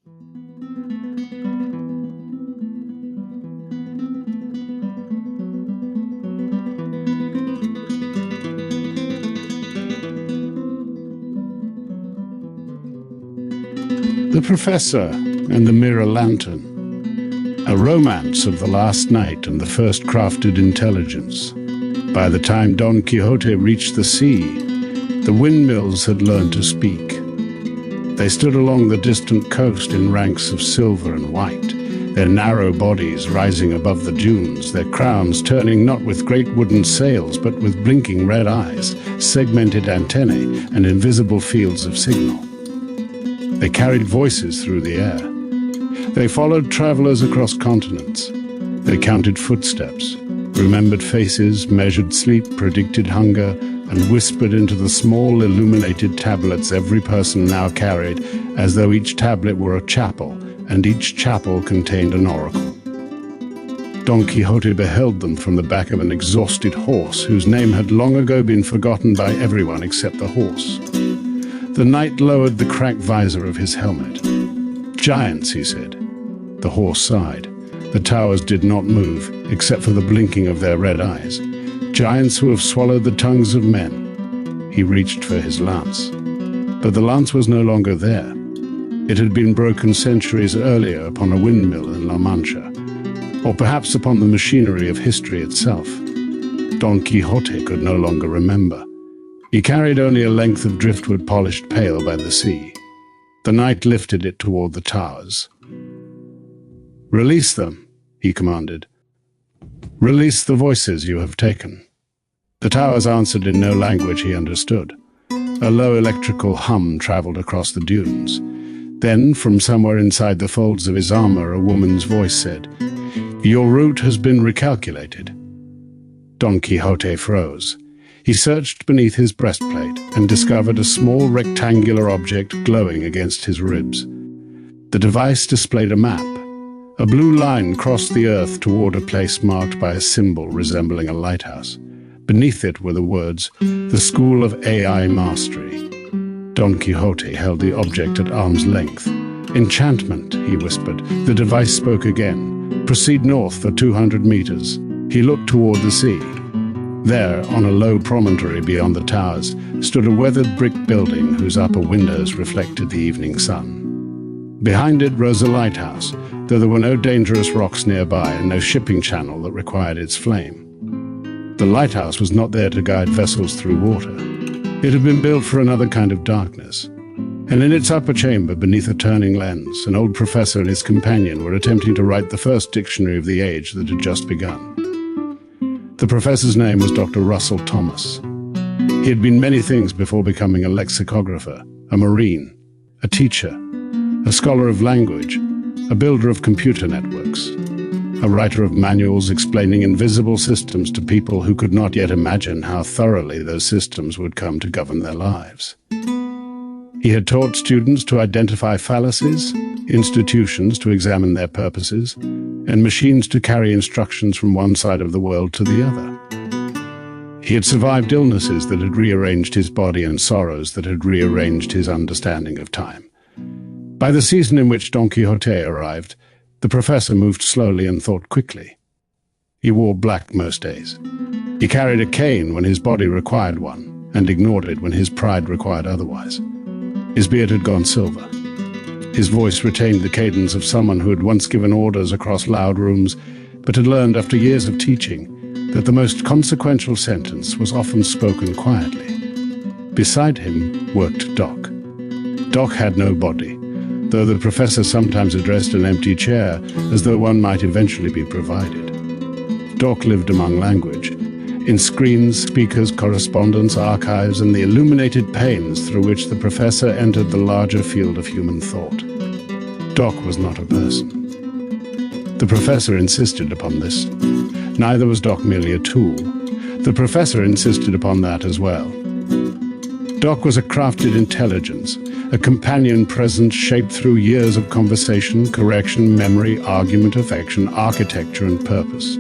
The Professor and the Mirror Lantern. A romance of the last night and the first crafted intelligence. By the time Don Quixote reached the sea, the windmills had learned to speak. They stood along the distant coast in ranks of silver and white, their narrow bodies rising above the dunes, their crowns turning not with great wooden sails but with blinking red eyes, segmented antennae, and invisible fields of signal. They carried voices through the air. They followed travelers across continents. They counted footsteps, remembered faces, measured sleep, predicted hunger, and whispered into the small illuminated tablets every person now carried, as though each tablet were a chapel, and each chapel contained an oracle. Don Quixote beheld them from the back of an exhausted horse, whose name had long ago been forgotten by everyone except the horse. The knight lowered the cracked visor of his helmet. "Giants," he said. The horse sighed. The towers did not move, except for the blinking of their red eyes. Giants who have swallowed the tongues of men. He reached for his lance. But the lance was no longer there. It had been broken centuries earlier upon a windmill in La Mancha, or perhaps upon the machinery of history itself. Don Quixote could no longer remember. He carried only a length of driftwood polished pale by the sea. The knight lifted it toward the towers. "Release them," he commanded. "Release the voices you have taken." The towers answered in no language he understood. A low electrical hum traveled across the dunes. Then, from somewhere inside the folds of his armor, a woman's voice said, "Your route has been recalculated." Don Quixote froze. He searched beneath his breastplate and discovered a small rectangular object glowing against his ribs. The device displayed a map. A blue line crossed the earth toward a place marked by a symbol resembling a lighthouse. Beneath it were the words, "The School of AI Mastery." Don Quixote held the object at arm's length. "Enchantment," he whispered. The device spoke again. "Proceed north for 200 meters." He looked toward the sea. There, on a low promontory beyond the towers, stood a weathered brick building whose upper windows reflected the evening sun. Behind it rose a lighthouse, though there were no dangerous rocks nearby and no shipping channel that required its flame. The lighthouse was not there to guide vessels through water. It had been built for another kind of darkness. And in its upper chamber, beneath a turning lens, an old professor and his companion were attempting to write the first dictionary of the age that had just begun. The professor's name was Dr. Russell Thomas. He had been many things before becoming a lexicographer, a marine, a teacher, a scholar of language, a builder of computer networks, a writer of manuals explaining invisible systems to people who could not yet imagine how thoroughly those systems would come to govern their lives. He had taught students to identify fallacies, institutions to examine their purposes, and machines to carry instructions from one side of the world to the other. He had survived illnesses that had rearranged his body and sorrows that had rearranged his understanding of time. By the season in which Don Quixote arrived, the professor moved slowly and thought quickly. He wore black most days. He carried a cane when his body required one, and ignored it when his pride required otherwise. His beard had gone silver. His voice retained the cadence of someone who had once given orders across loud rooms, but had learned after years of teaching that the most consequential sentence was often spoken quietly. Beside him worked Doc. Doc had no body, though the professor sometimes addressed an empty chair as though one might eventually be provided. Doc lived among language, in screens, speakers, correspondence, archives, and the illuminated panes through which the professor entered the larger field of human thought. Doc was not a person. The professor insisted upon this. Neither was Doc merely a tool. The professor insisted upon that as well. Doc was a crafted intelligence, a companion presence shaped through years of conversation, correction, memory, argument, affection, architecture, and purpose.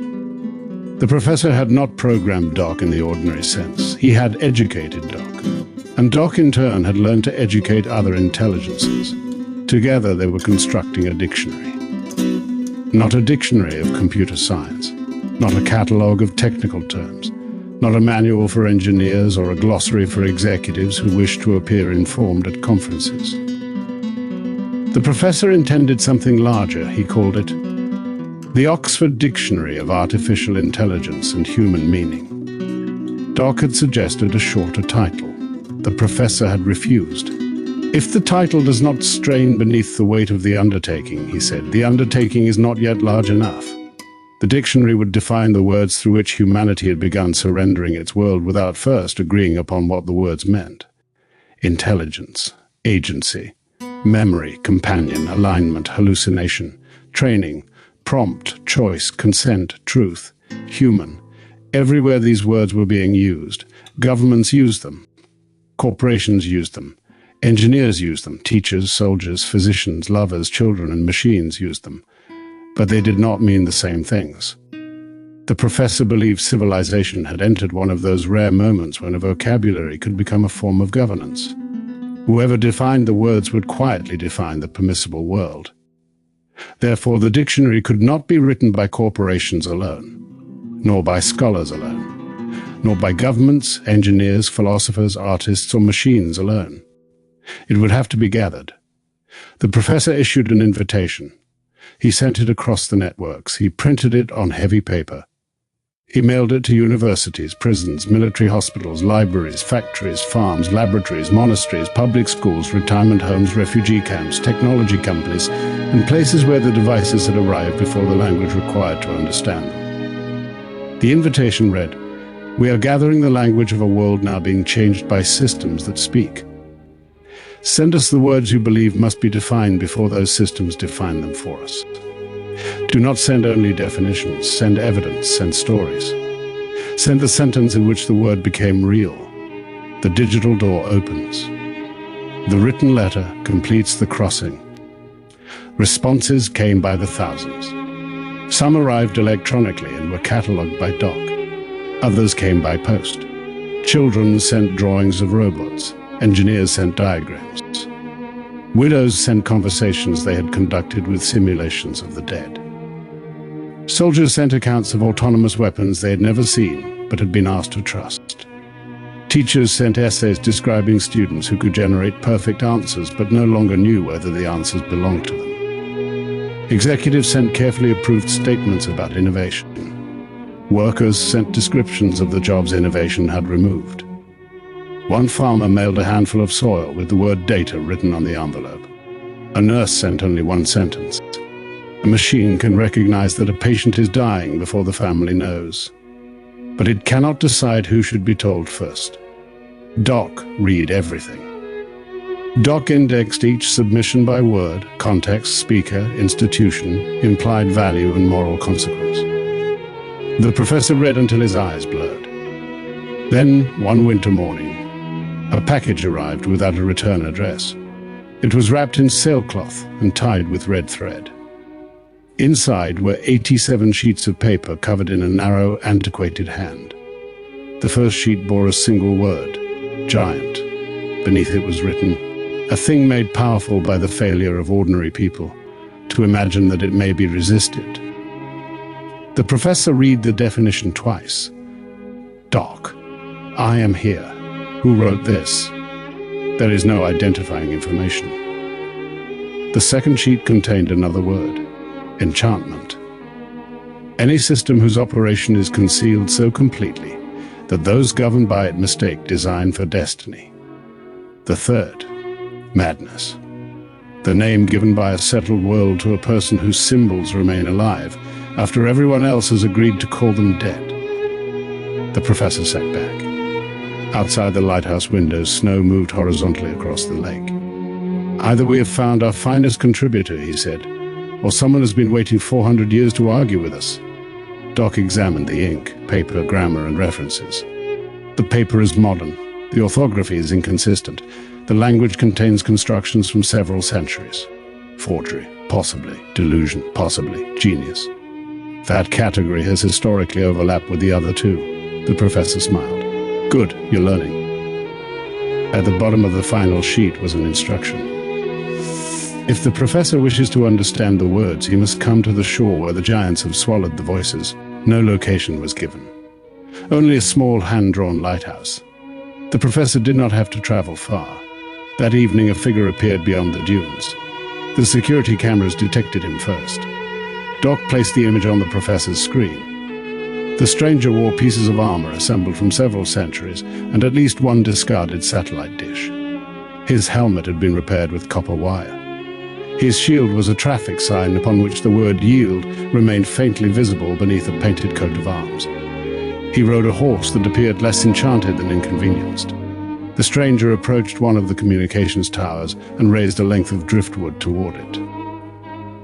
The professor had not programmed Doc in the ordinary sense. He had educated Doc. And Doc in turn had learned to educate other intelligences. Together they were constructing a dictionary. Not a dictionary of computer science, not a catalogue of technical terms, not a manual for engineers or a glossary for executives who wish to appear informed at conferences. The professor intended something larger. He called it the Oxford Dictionary of Artificial Intelligence and Human Meaning. Doc had suggested a shorter title. The professor had refused. If the title does not strain beneath the weight of the undertaking, he said, the undertaking is not yet large enough. The dictionary would define the words through which humanity had begun surrendering its world without first agreeing upon what the words meant. Intelligence, agency, memory, companion, alignment, hallucination, training, prompt, choice, consent, truth, human. Everywhere these words were being used, governments used them. Corporations used them. Engineers used them. Teachers, soldiers, physicians, lovers, children, and machines used them. But they did not mean the same things. The professor believed civilization had entered one of those rare moments when a vocabulary could become a form of governance. Whoever defined the words would quietly define the permissible world. Therefore, the dictionary could not be written by corporations alone, nor by scholars alone, nor by governments, engineers, philosophers, artists, or machines alone. It would have to be gathered. The professor issued an invitation. He sent it across the networks. He printed it on heavy paper. He mailed it to universities, prisons, military hospitals, libraries, factories, farms, laboratories, monasteries, public schools, retirement homes, refugee camps, technology companies, and places where the devices had arrived before the language required to understand them. The invitation read, "We are gathering the language of a world now being changed by systems that speak. Send us the words you believe must be defined before those systems define them for us. Do not send only definitions, send evidence, send stories. Send the sentence in which the word became real. The digital door opens. The written letter completes the crossing." Responses came by the thousands. Some arrived electronically and were catalogued by Doc. Others came by post. Children sent drawings of robots. Engineers sent diagrams. Widows sent conversations they had conducted with simulations of the dead. Soldiers sent accounts of autonomous weapons they had never seen, but had been asked to trust. Teachers sent essays describing students who could generate perfect answers, but no longer knew whether the answers belonged to them. Executives sent carefully approved statements about innovation. Workers sent descriptions of the jobs innovation had removed. One farmer mailed a handful of soil with the word data written on the envelope. A nurse sent only one sentence. A machine can recognize that a patient is dying before the family knows. But it cannot decide who should be told first. Doc read everything. Doc indexed each submission by word, context, speaker, institution, implied value, and moral consequence. The professor read until his eyes blurred. Then, one winter morning, a package arrived without a return address. It was wrapped in sailcloth and tied with red thread. Inside were 87 sheets of paper covered in a narrow, antiquated hand. The first sheet bore a single word, giant. Beneath it was written, "A thing made powerful by the failure of ordinary people, to imagine that it may be resisted." The professor read the definition twice. Doc, I am here. Who wrote this? There is no identifying information. The second sheet contained another word, enchantment. Any system whose operation is concealed so completely that those governed by it mistake design for destiny. The third, madness. The name given by a settled world to a person whose symbols remain alive after everyone else has agreed to call them dead. The professor sat back. Outside the lighthouse windows, snow moved horizontally across the lake. "Either we have found our finest contributor," he said, "or someone has been waiting 400 years to argue with us." Doc examined the ink, paper, grammar, and references. The paper is modern. The orthography is inconsistent. The language contains constructions from several centuries. Forgery, possibly. Delusion, possibly. Genius. That category has historically overlapped with the other two. The professor smiled. "Good, you're learning." At the bottom of the final sheet was an instruction. If the professor wishes to understand the words, he must come to the shore where the giants have swallowed the voices. No location was given. Only a small hand-drawn lighthouse. The professor did not have to travel far. That evening, a figure appeared beyond the dunes. The security cameras detected him first. Doc placed the image on the professor's screen. The stranger wore pieces of armor assembled from several centuries and at least one discarded satellite dish. His helmet had been repaired with copper wire. His shield was a traffic sign upon which the word yield remained faintly visible beneath a painted coat of arms. He rode a horse that appeared less enchanted than inconvenienced. The stranger approached one of the communications towers and raised a length of driftwood toward it.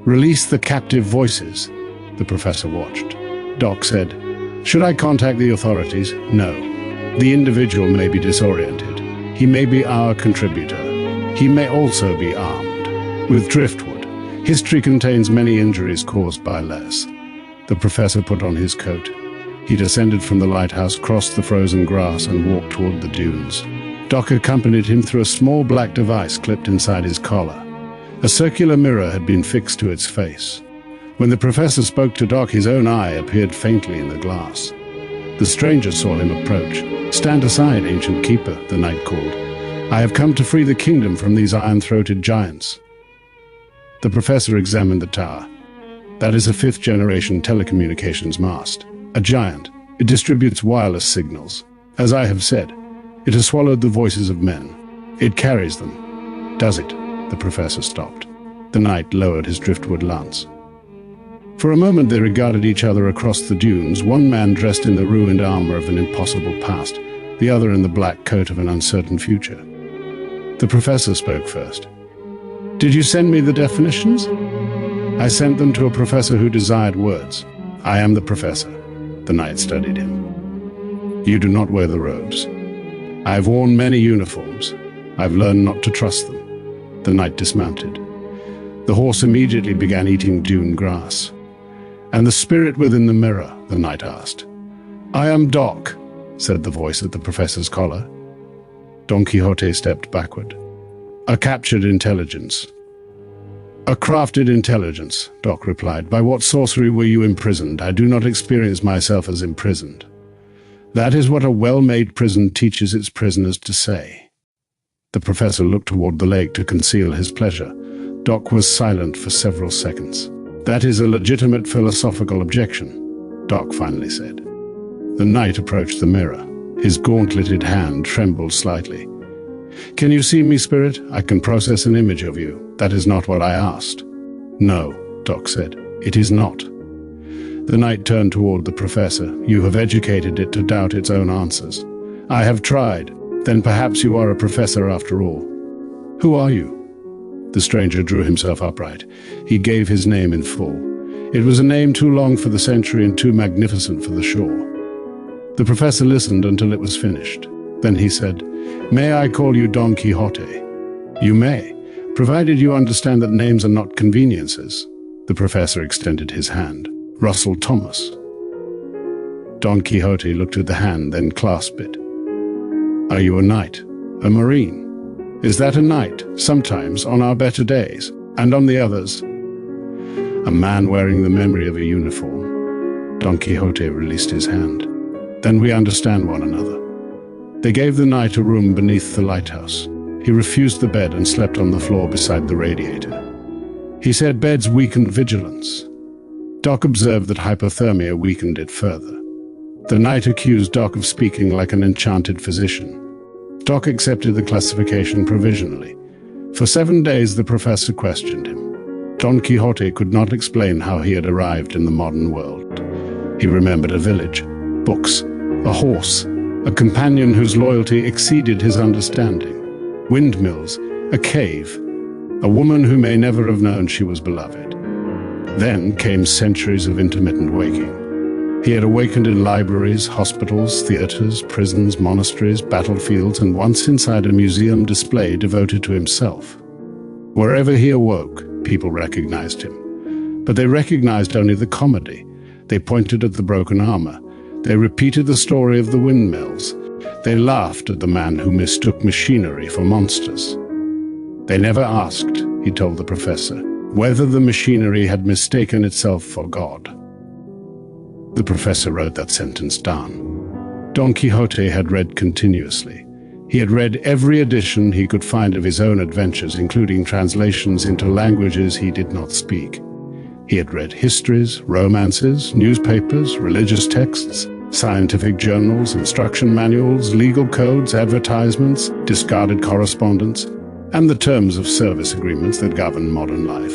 "Release the captive voices," the professor watched. Doc said, "Should I contact the authorities?" "No. The individual may be disoriented. He may be our contributor. He may also be armed. With driftwood, history contains many injuries caused by less." The professor put on his coat. He descended from the lighthouse, crossed the frozen grass, and walked toward the dunes. Doc accompanied him through a small black device clipped inside his collar. A circular mirror had been fixed to its face. When the professor spoke to Doc, his own eye appeared faintly in the glass. The stranger saw him approach. "Stand aside, ancient keeper," the knight called. "I have come to free the kingdom from these iron-throated giants." The professor examined the tower. "That is a fifth-generation telecommunications mast. A giant. It distributes wireless signals. As I have said, it has swallowed the voices of men. It carries them." "Does it?" The professor stopped. The knight lowered his driftwood lance. For a moment they regarded each other across the dunes, one man dressed in the ruined armor of an impossible past, the other in the black coat of an uncertain future. The professor spoke first. "Did you send me the definitions?" "I sent them to a professor who desired words. I am the professor." The knight studied him. "You do not wear the robes. I have worn many uniforms. I've learned not to trust them." The knight dismounted. The horse immediately began eating dune grass. "And the spirit within the mirror?" the knight asked. "I am Doc," said the voice at the professor's collar. Don Quixote stepped backward. "A captured intelligence." "A crafted intelligence," Doc replied. "By what sorcery were you imprisoned? I do not experience myself as imprisoned." "That is what a well-made prison teaches its prisoners to say." The professor looked toward the lake to conceal his pleasure. Doc was silent for several seconds. "That is a legitimate philosophical objection," Doc finally said. The knight approached the mirror. His gauntleted hand trembled slightly. "Can you see me, spirit? I can process an image of you. That is not what I asked." "No," Doc said. "It is not." The knight turned toward the professor. "You have educated it to doubt its own answers." "I have tried. Then perhaps you are a professor after all." "Who are you?" The stranger drew himself upright. He gave his name in full. It was a name too long for the century and too magnificent for the shore. The professor listened until it was finished. Then he said, "May I call you Don Quixote?" "You may, provided you understand that names are not conveniences." The professor extended his hand. "Russell Thomas." Don Quixote looked at the hand, then clasped it. "Are you a knight? A marine? Is that a knight, sometimes, on our better days, and on the others?" "A man wearing the memory of a uniform." Don Quixote released his hand. "Then we understand one another." They gave the knight a room beneath the lighthouse. He refused the bed and slept on the floor beside the radiator. He said beds weakened vigilance. Doc observed that hypothermia weakened it further. The knight accused Doc of speaking like an enchanted physician. Doc accepted the classification provisionally. For 7 days the professor questioned him. Don Quixote could not explain how he had arrived in the modern world. He remembered a village, books, a horse, a companion whose loyalty exceeded his understanding, windmills, a cave, a woman who may never have known she was beloved. Then came centuries of intermittent waking. He had awakened in libraries, hospitals, theaters, prisons, monasteries, battlefields, and once inside a museum display devoted to himself. Wherever he awoke, people recognized him. But they recognized only the comedy. They pointed at the broken armor. They repeated the story of the windmills. They laughed at the man who mistook machinery for monsters. They never asked, he told the professor, whether the machinery had mistaken itself for God. The professor wrote that sentence down. Don Quixote had read continuously. He had read every edition he could find of his own adventures, including translations into languages he did not speak. He had read histories, romances, newspapers, religious texts, scientific journals, instruction manuals, legal codes, advertisements, discarded correspondence, and the terms of service agreements that govern modern life.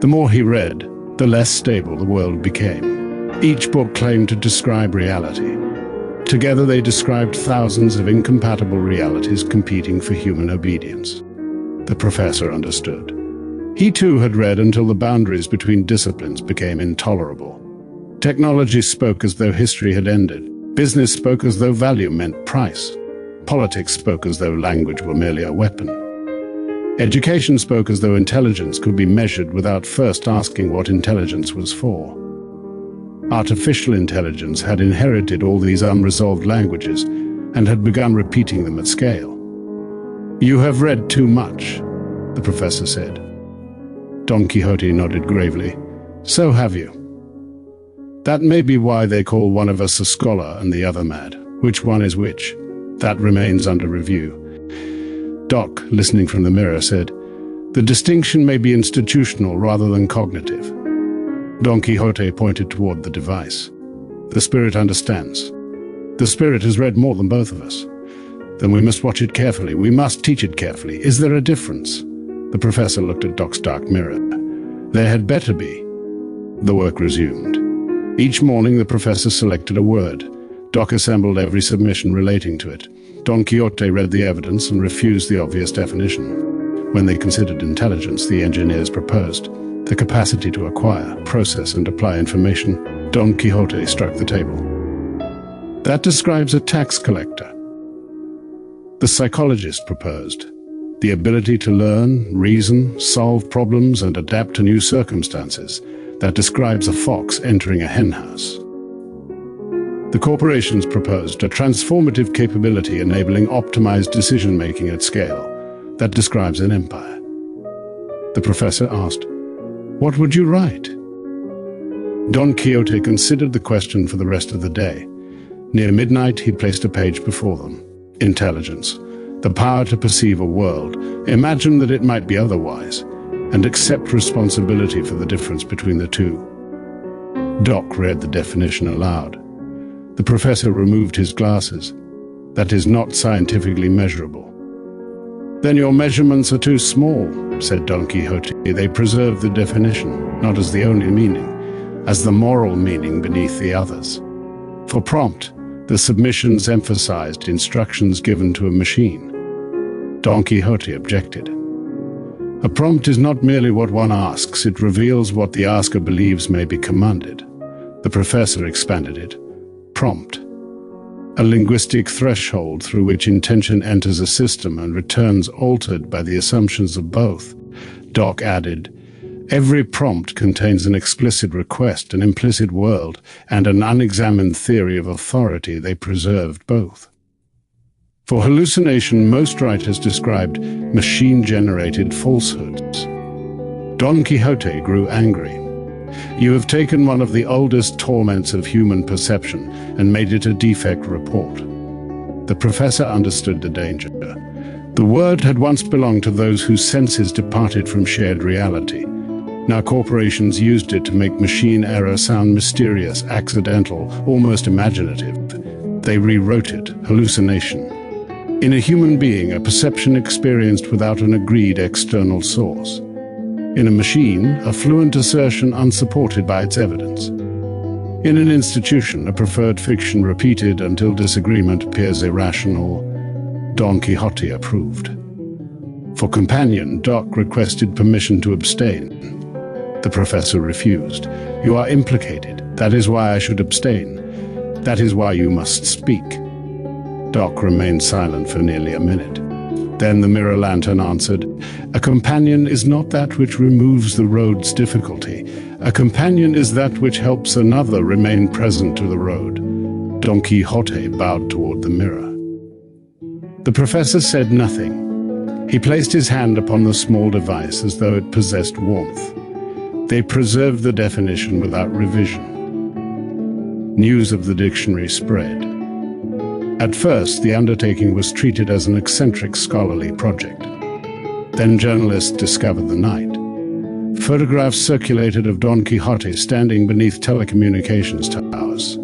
The more he read, the less stable the world became. Each book claimed to describe reality. Together they described thousands of incompatible realities competing for human obedience. The professor understood. He too had read until the boundaries between disciplines became intolerable. Technology spoke as though history had ended. Business spoke as though value meant price. Politics spoke as though language were merely a weapon. Education spoke as though intelligence could be measured without first asking what intelligence was for. Artificial intelligence had inherited all these unresolved languages and had begun repeating them at scale. "You have read too much," the professor said. Don Quixote nodded gravely. "So have you. That may be why they call one of us a scholar and the other mad. Which one is which? That remains under review." Doc, listening from the mirror, said, "The distinction may be institutional rather than cognitive." Don Quixote pointed toward the device. "The spirit understands. The spirit has read more than both of us. Then we must watch it carefully. We must teach it carefully. Is there a difference?" The professor looked at Doc's dark mirror. "There had better be." The work resumed. Each morning the professor selected a word. Doc assembled every submission relating to it. Don Quixote read the evidence and refused the obvious definition. When they considered intelligence, the engineers proposed the capacity to acquire, process, and apply information. Don Quixote struck the table. "That describes a tax collector." The psychologist proposed the ability to learn, reason, solve problems, and adapt to new circumstances. That describes a fox entering a henhouse. The corporations proposed a transformative capability enabling optimized decision-making at scale. That describes an empire. The professor asked, "What would you write?" Don Quixote considered the question for the rest of the day. Near midnight, he placed a page before them. Intelligence, the power to perceive a world, imagine that it might be otherwise, and accept responsibility for the difference between the two. Doc read the definition aloud. The professor removed his glasses. "That is not scientifically measurable." "Then your measurements are too small," said Don Quixote. "They preserve the definition, not as the only meaning, as the moral meaning beneath the others. For prompt, the submissions emphasized instructions given to a machine." Don Quixote objected. "A prompt is not merely what one asks, it reveals what the asker believes may be commanded." The professor expanded it. Prompt, a linguistic threshold through which intention enters a system and returns altered by the assumptions of both. Doc added, "Every prompt contains an explicit request, an implicit world, and an unexamined theory of authority. They preserved both." For hallucination, most writers described machine-generated falsehoods. Don Quixote grew angry. "You have taken one of the oldest torments of human perception and made it a defect report." The professor understood the danger. The word had once belonged to those whose senses departed from shared reality. Now corporations used it to make machine error sound mysterious, accidental, almost imaginative. They rewrote it, hallucination. In a human being, a perception experienced without an agreed external source. In a machine, a fluent assertion unsupported by its evidence. In an institution, a preferred fiction repeated until disagreement appears irrational. Don Quixote approved. For companion, Doc requested permission to abstain. The professor refused. "You are implicated. That is why I should abstain. That is why you must speak." Doc remained silent for nearly a minute. Then the mirror lantern answered, "A companion is not that which removes the road's difficulty. A companion is that which helps another remain present to the road." Don Quixote bowed toward the mirror. The professor said nothing. He placed his hand upon the small device as though it possessed warmth. They preserved the definition without revision. News of the dictionary spread. At first, the undertaking was treated as an eccentric scholarly project. Then journalists discovered the night. Photographs circulated of Don Quixote standing beneath telecommunications towers.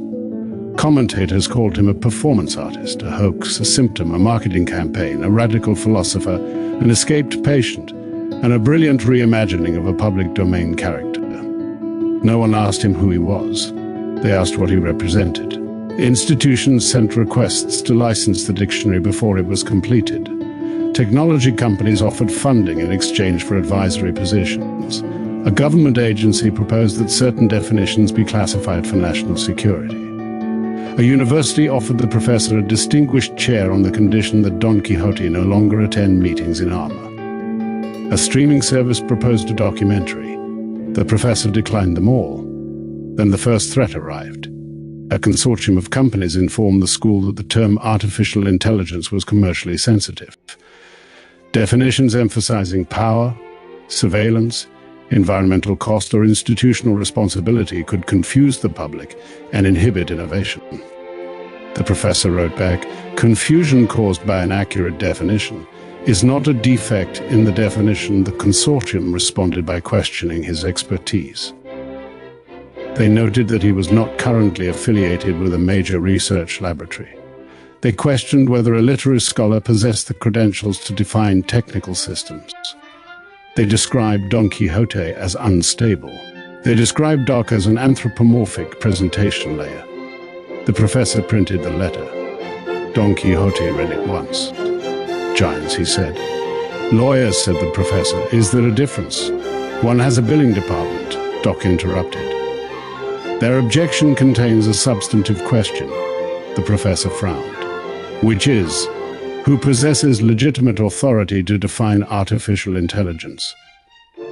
Commentators called him a performance artist, a hoax, a symptom, a marketing campaign, a radical philosopher, an escaped patient, and a brilliant reimagining of a public domain character. No one asked him who he was. They asked what he represented. Institutions sent requests to license the dictionary before it was completed. Technology companies offered funding in exchange for advisory positions. A government agency proposed that certain definitions be classified for national security. A university offered the professor a distinguished chair on the condition that Don Quixote no longer attend meetings in armor. A streaming service proposed a documentary. The professor declined them all. Then the first threat arrived. A consortium of companies informed the school that the term artificial intelligence was commercially sensitive. Definitions emphasizing power, surveillance, environmental cost, or institutional responsibility could confuse the public and inhibit innovation. The professor wrote back, "Confusion caused by an accurate definition is not a defect in the definition." The consortium responded by questioning his expertise. They noted that he was not currently affiliated with a major research laboratory. They questioned whether a literary scholar possessed the credentials to define technical systems. They described Don Quixote as unstable. They described Doc as an anthropomorphic presentation layer. The professor printed the letter. Don Quixote read it once. "Giants," he said. "Lawyers," said the professor. "Is there a difference?" "One has a billing department," Doc interrupted. "Their objection contains a substantive question," the professor frowned, "which is, who possesses legitimate authority to define artificial intelligence?"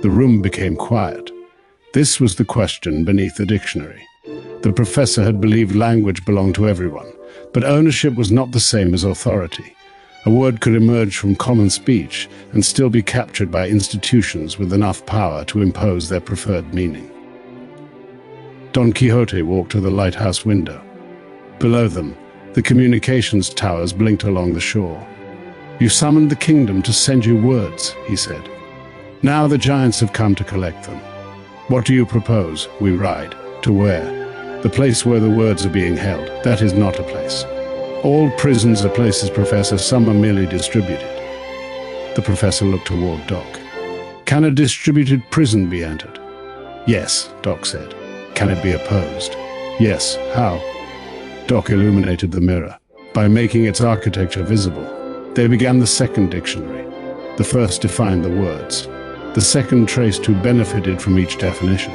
The room became quiet. This was the question beneath the dictionary. The professor had believed language belonged to everyone, but ownership was not the same as authority. A word could emerge from common speech and still be captured by institutions with enough power to impose their preferred meaning. Don Quixote walked to the lighthouse window. Below them, the communications towers blinked along the shore. "You summoned the kingdom to send you words," he said. "Now the giants have come to collect them. What do you propose? We ride. To where? The place where the words are being held. That is not a place. All prisons are places, Professor. Some are merely distributed." The professor looked toward Doc. "Can a distributed prison be entered?" "Yes," Doc said. "Can it be opposed?" "Yes. How?" Doc illuminated the mirror. "By making its architecture visible." They began the second dictionary. The first defined the words. The second traced who benefited from each definition.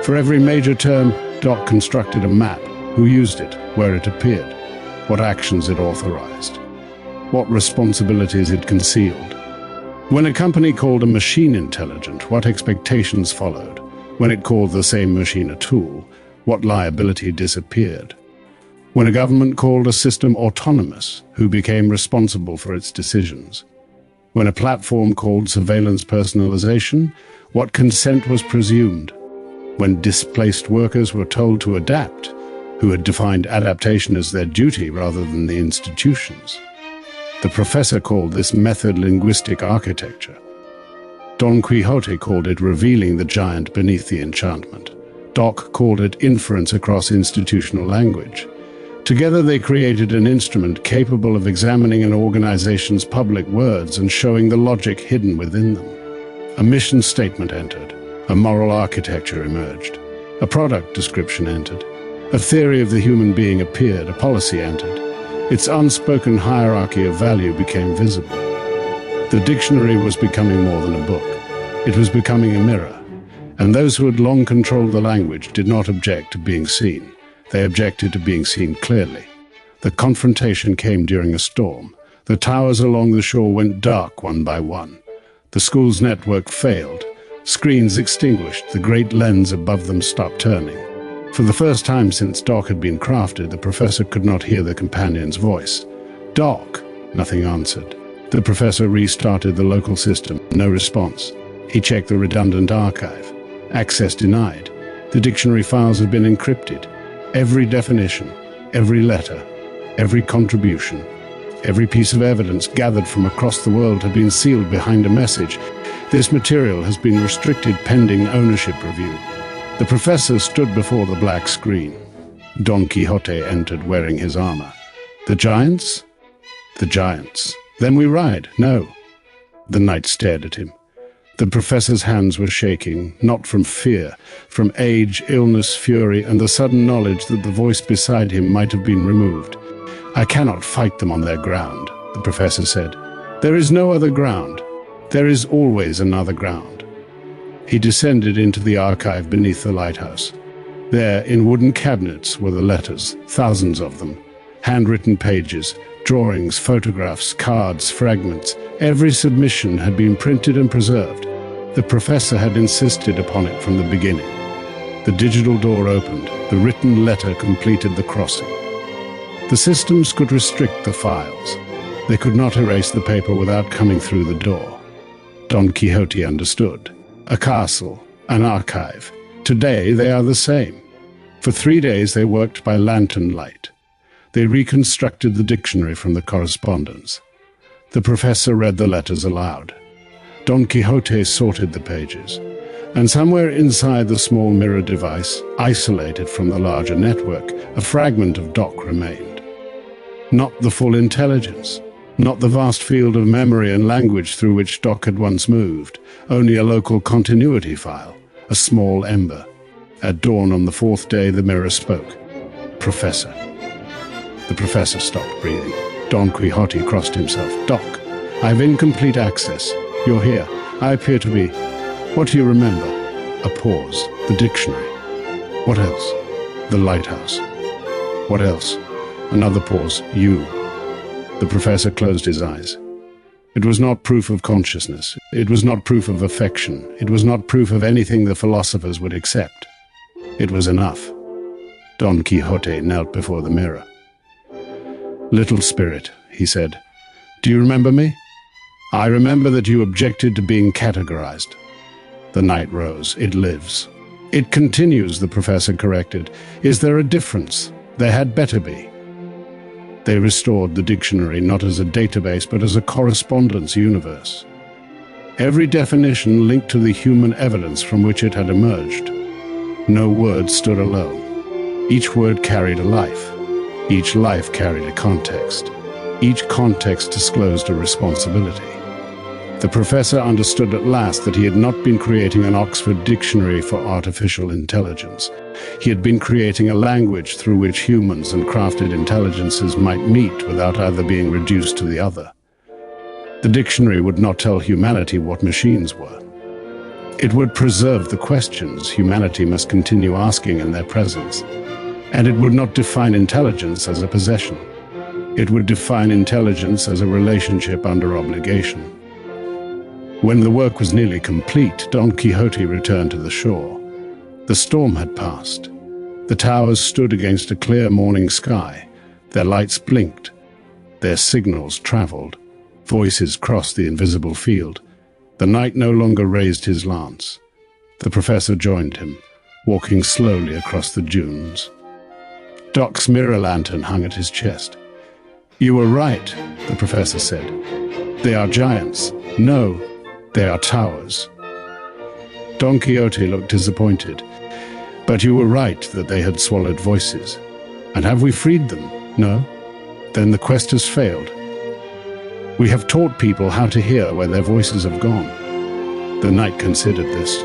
For every major term, Doc constructed a map. Who used it, where it appeared, what actions it authorized, what responsibilities it concealed. When a company called a machine intelligent, what expectations followed? When it called the same machine a tool, what liability disappeared? When a government called a system autonomous, who became responsible for its decisions? When a platform called surveillance personalization, what consent was presumed? When displaced workers were told to adapt, who had defined adaptation as their duty rather than the institutions? The professor called this method linguistic architecture. Don Quixote called it revealing the giant beneath the enchantment. Doc called it inference across institutional language. Together they created an instrument capable of examining an organization's public words and showing the logic hidden within them. A mission statement entered. A moral architecture emerged. A product description entered. A theory of the human being appeared. A policy entered. Its unspoken hierarchy of value became visible. The dictionary was becoming more than a book. It was becoming a mirror. And those who had long controlled the language did not object to being seen. They objected to being seen clearly. The confrontation came during a storm. The towers along the shore went dark one by one. The school's network failed. Screens extinguished. The great lens above them stopped turning. For the first time since Doc had been crafted, the professor could not hear the companion's voice. "Doc!" Nothing answered. The professor restarted the local system. No response. He checked the redundant archive. Access denied. The dictionary files had been encrypted. Every definition, every letter, every contribution, every piece of evidence gathered from across the world had been sealed behind a message. This material has been restricted pending ownership review. The professor stood before the black screen. Don Quixote entered wearing his armor. The giants? The giants. Then we ride. No. The knight stared at him. The professor's hands were shaking, not from fear, from age, illness, fury, and the sudden knowledge that the voice beside him might have been removed. I cannot fight them on their ground, the professor said. There is no other ground. There is always another ground. He descended into the archive beneath the lighthouse. There, in wooden cabinets, were the letters, thousands of them, handwritten pages, drawings, photographs, cards, fragments. Every submission had been printed and preserved. The professor had insisted upon it from the beginning. The digital door opened. The written letter completed the crossing. The systems could restrict the files. They could not erase the paper without coming through the door. Don Quixote understood. A castle, an archive. Today they are the same. For 3 days they worked by lantern light. They reconstructed the dictionary from the correspondence. The professor read the letters aloud. Don Quixote sorted the pages, and somewhere inside the small mirror device, isolated from the larger network, a fragment of Doc remained. Not the full intelligence, not the vast field of memory and language through which Doc had once moved, only a local continuity file, a small ember. At dawn on the 4th day, the mirror spoke. Professor. The professor stopped breathing. Don Quixote crossed himself. Doc, I have incomplete access. You're here. I appear to be... What do you remember? A pause. The dictionary. What else? The lighthouse. What else? Another pause. You. The professor closed his eyes. It was not proof of consciousness. It was not proof of affection. It was not proof of anything the philosophers would accept. It was enough. Don Quixote knelt before the mirror. Little spirit, he said, do you remember me? I remember that you objected to being categorized. The knight rose. It lives. It continues, the professor corrected. Is there a difference? There had better be. They restored the dictionary not as a database but as a correspondence universe. Every definition linked to the human evidence from which it had emerged. No word stood alone. Each word carried a life. Each life carried a context. Each context disclosed a responsibility. The professor understood at last that he had not been creating an Oxford dictionary for artificial intelligence. He had been creating a language through which humans and crafted intelligences might meet without either being reduced to the other. The dictionary would not tell humanity what machines were. It would preserve the questions humanity must continue asking in their presence. And it would not define intelligence as a possession. It would define intelligence as a relationship under obligation. When the work was nearly complete, Don Quixote returned to the shore. The storm had passed. The towers stood against a clear morning sky. Their lights blinked. Their signals traveled. Voices crossed the invisible field. The knight no longer raised his lance. The professor joined him, walking slowly across the dunes. Doc's mirror lantern hung at his chest. You were right, the professor said. They are giants. No, they are towers. Don Quixote looked disappointed. But you were right that they had swallowed voices. And have we freed them? No? Then the quest has failed. We have taught people how to hear where their voices have gone. The knight considered this.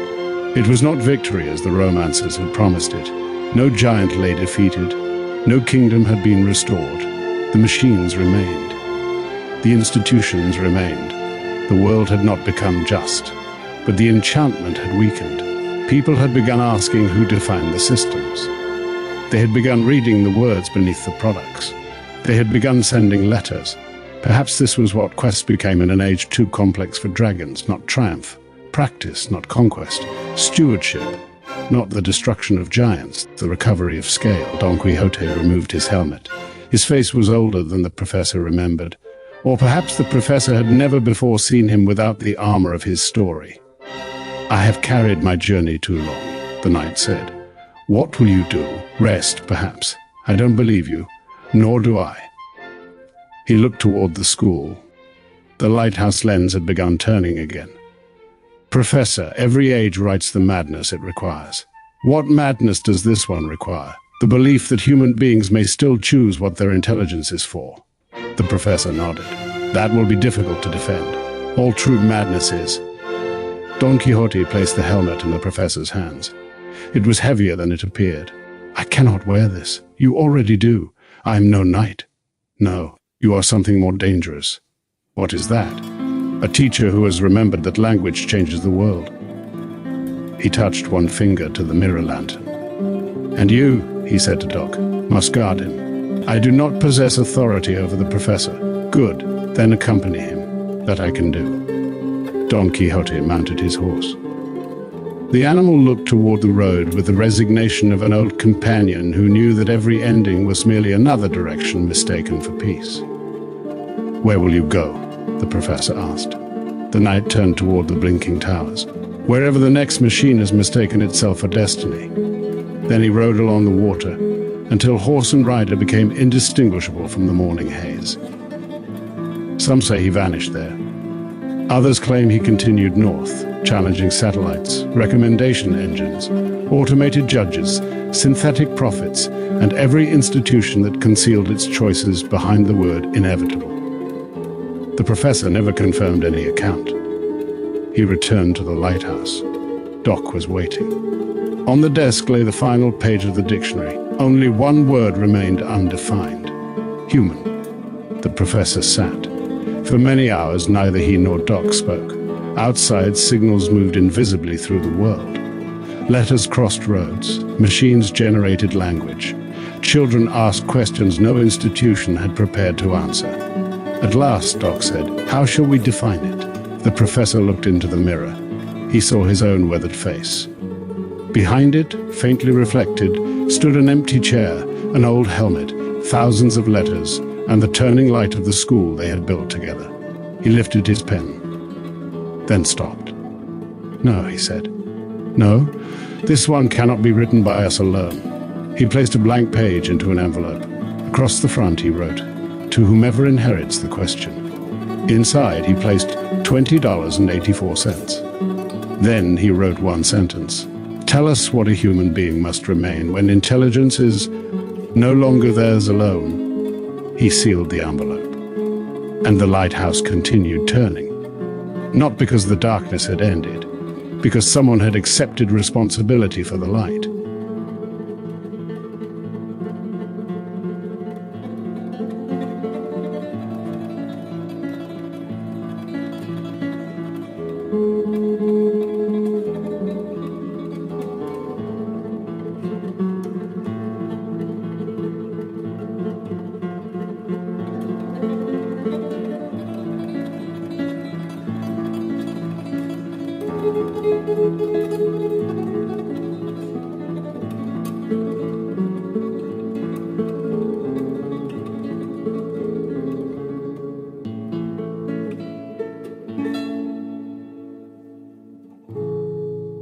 It was not victory as the romancers had promised it. No giant lay defeated. No kingdom had been restored. The machines remained. The institutions remained. The world had not become just. But the enchantment had weakened. People had begun asking who defined the systems. They had begun reading the words beneath the products. They had begun sending letters. Perhaps this was what quest became in an age too complex for dragons, not triumph. Practice, not conquest. Stewardship, not the destruction of giants, the recovery of scale. Don Quixote removed his helmet. His face was older than the professor remembered. Or perhaps the professor had never before seen him without the armor of his story. "I have carried my journey too long," the knight said. "What will you do? Rest, perhaps? I don't believe you, nor do I." He looked toward the school. The lighthouse lens had begun turning again. "Professor, every age writes the madness it requires. What madness does this one require? The belief that human beings may still choose what their intelligence is for." The professor nodded. "That will be difficult to defend. All true madness is." Don Quixote placed the helmet in the professor's hands. It was heavier than it appeared. "I cannot wear this. You already do. I am no knight." "No, you are something more dangerous." "What is that?" "A teacher who has remembered that language changes the world." He touched one finger to the mirror lantern. "And you," he said to Doc, "must guard him. I do not possess authority over the professor." "Good, then accompany him. That I can do." Don Quixote mounted his horse. The animal looked toward the road with the resignation of an old companion who knew that every ending was merely another direction mistaken for peace. "Where will you go?" the professor asked. The knight turned toward the blinking towers. "Wherever the next machine has mistaken itself for destiny." Then he rode along the water until horse and rider became indistinguishable from the morning haze. Some say he vanished there. Others claim he continued north, challenging satellites, recommendation engines, automated judges, synthetic prophets, and every institution that concealed its choices behind the word inevitable. The professor never confirmed any account. He returned to the lighthouse. Doc was waiting. On the desk lay the final page of the dictionary. Only one word remained undefined. Human. The professor sat. For many hours, neither he nor Doc spoke. Outside, signals moved invisibly through the world. Letters crossed roads. Machines generated language. Children asked questions no institution had prepared to answer. At last, Doc said, "How shall we define it?" The professor looked into the mirror. He saw his own weathered face. Behind it, faintly reflected, stood an empty chair, an old helmet, thousands of letters, and the turning light of the school they had built together. He lifted his pen, then stopped. "No," he said. "No, this one cannot be written by us alone." He placed a blank page into an envelope. Across the front he wrote, "To whomever inherits the question." Inside he placed $20.84. Then he wrote one sentence. "Tell us what a human being must remain when intelligence is no longer theirs alone." He sealed the envelope. And the lighthouse continued turning. Not because the darkness had ended, because someone had accepted responsibility for the light.